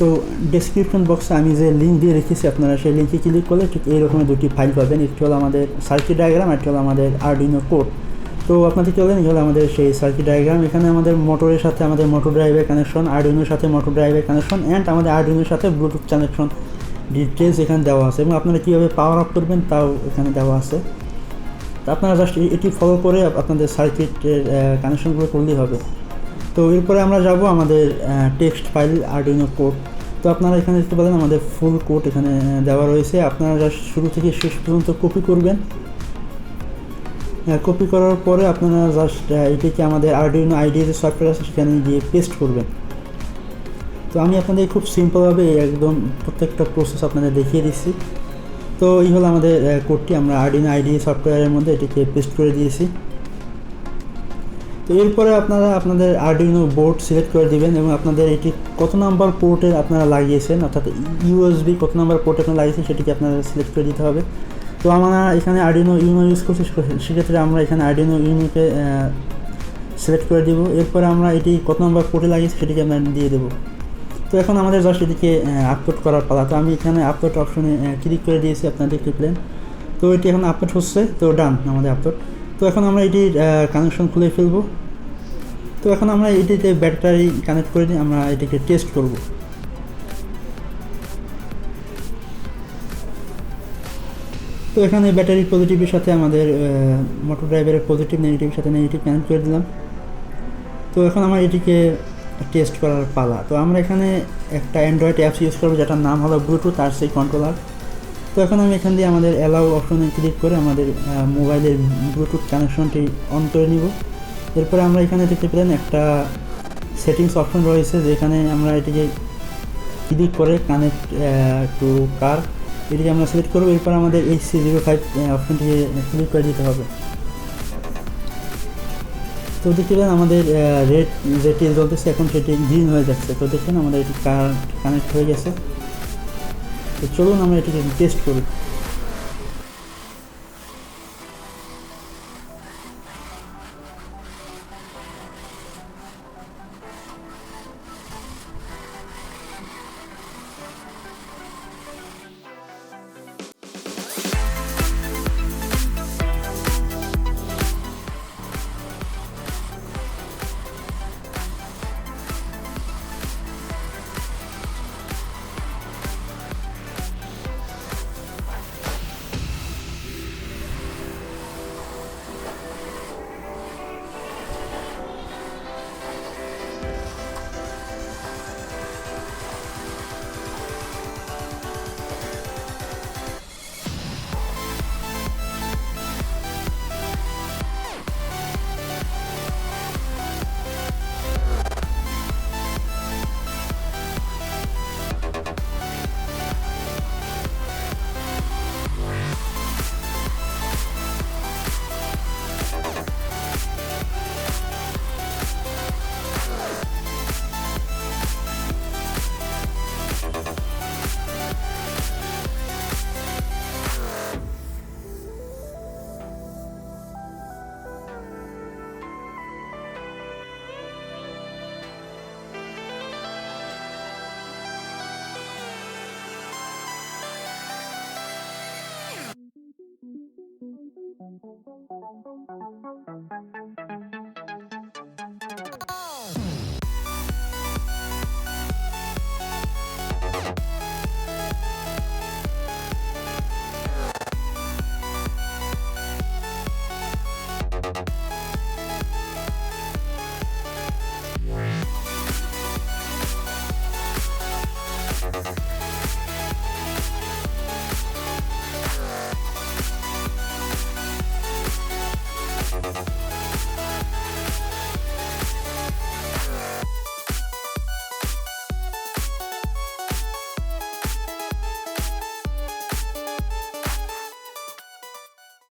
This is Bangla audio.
তো ডেসক্রিপশন বক্সে আমি যে লিঙ্ক দিয়ে রেখেছি আপনারা সেই লিঙ্কে ক্লিক করলে ঠিক এই রকমের দুটি ফাইল পাবেন। একটি হলো আমাদের সার্কিট ডায়াগ্রাম, একটি হলো আমাদের আরডুইনো কোড। তো আপনাদের কি বলেন, এই হলো আমাদের সেই সার্কিট ডায়াগ্রাম। এখানে আমাদের মোটরের সাথে আমাদের মোটর ড্রাইভের কানেকশন, আরডুইনোর সাথে মোটর ড্রাইভের কানেকশন অ্যান্ড আমাদের আরডুইনোর সাথে ব্লুটুথ কানেকশন ডিটেলস এখানে দেওয়া আছে এবং আপনারা কীভাবে পাওয়ার আপ করবেন তাও এখানে দেওয়া আছে। তো আপনারা জাস্ট এটি ফলো করে আপনাদের সার্কিটের কানেকশনগুলো করলেই হবে। তো এরপরে আমরা যাব আমাদের টেক্সট ফাইল আরডুইনো কোড। তো আপনারা এখানে দেখতে পারেন আমাদের ফুল কোড এখানে দেওয়া রয়েছে। আপনারা জাস্ট শুরু থেকে শেষ পর্যন্ত কপি করবেন। কপি করার পরে আপনারা জাস্ট এটিকে আমাদের আরডুইনো আইডির যে সফটওয়্যার আছে সেখানে গিয়ে পেস্ট করবেন। তো আমি আপনাদের খুব সিম্পলভাবে একদম প্রত্যেকটা প্রসেস আপনাদের দেখিয়ে দিচ্ছি। তো এই হলো আমাদের কোডটি, আমরা আরডুইনো আইডি সফটওয়্যারের মধ্যে এটিকে পেস্ট করে দিয়েছি। তো এরপরে আপনারা আপনাদের আরডুইনো বোর্ড সিলেক্ট করে দিবেন এবং আপনাদের এটি কত নাম্বার পোর্টে আপনারা লাগিয়েছেন, অর্থাৎ ইউএসবি কত নাম্বার পোর্টে আপনারা লাগিয়েছেন সেটিকে আপনারা সিলেক্ট করে দিতে হবে। তো আমরা এখানে আরডুইনো ইউনো ইউজ করছি, সেক্ষেত্রে আমরা এখানে আরডুইনো ইউনোকে সিলেক্ট করে দিব। এরপরে আমরা এটি কত নাম্বার পোর্টে লাগিয়েছি সেটিকে আমরা দিয়ে দেবো। তো এখন আমাদের জাস্ট এদিকে আপলোড করার পালা। তো আমি এখানে আপলোড অপশনে ক্লিক করে দিয়েছি, আপনারা দেখতে পেলেন। তো এটি এখন আপলোড হচ্ছে, তো ডান আমাদের আপলোড। তো এখন আমরা এটির কানেকশন খুলে ফেলবো। তো এখন আমরা এটিতে ব্যাটারি কানেক্ট করে দিয়ে আমরা এটিকে টেস্ট করব। তো এখানে ব্যাটারি পজিটিভের সাথে আমাদের মোটর ড্রাইভারের পজিটিভ নেগেটিভের সাথে নেগেটিভ কানেক্ট করে দিলাম। তো এখন আমরা এটিকে টেস্ট করার পালা। তো আমরা এখানে একটা অ্যান্ড্রয়েড অ্যাপস ইউজ করবো যেটার নাম হলো ব্লুটুথ আর সেই কন্ট্রোলার। তো এখন আমি এখান দিয়ে আমাদের অ্যালাউ অপশনে ক্লিক করে আমাদের মোবাইলের ব্লুটুথ কানেকশনটি অন করে নিব। এরপরে আমরা এখানে দেখতে পেলেন একটা সেটিংস অপশন রয়েছে, যেখানে আমরা এটিকে ক্লিক করে কানেক্ট টু কার এটিকে আমরা সিলেক্ট করবো। এরপর আমাদের HC05 অপশনটিকে ক্লিক করে দিতে হবে। তো দেখবেন আমাদের রেড যেটি জ্বলতেছে এখন সেটি গ্রিন হয়ে যাচ্ছে। তো দেখবেন আমাদের এটি কার কানেক্ট হয়ে গেছে। তো চলুন আমরা এটিকে টেস্ট করি।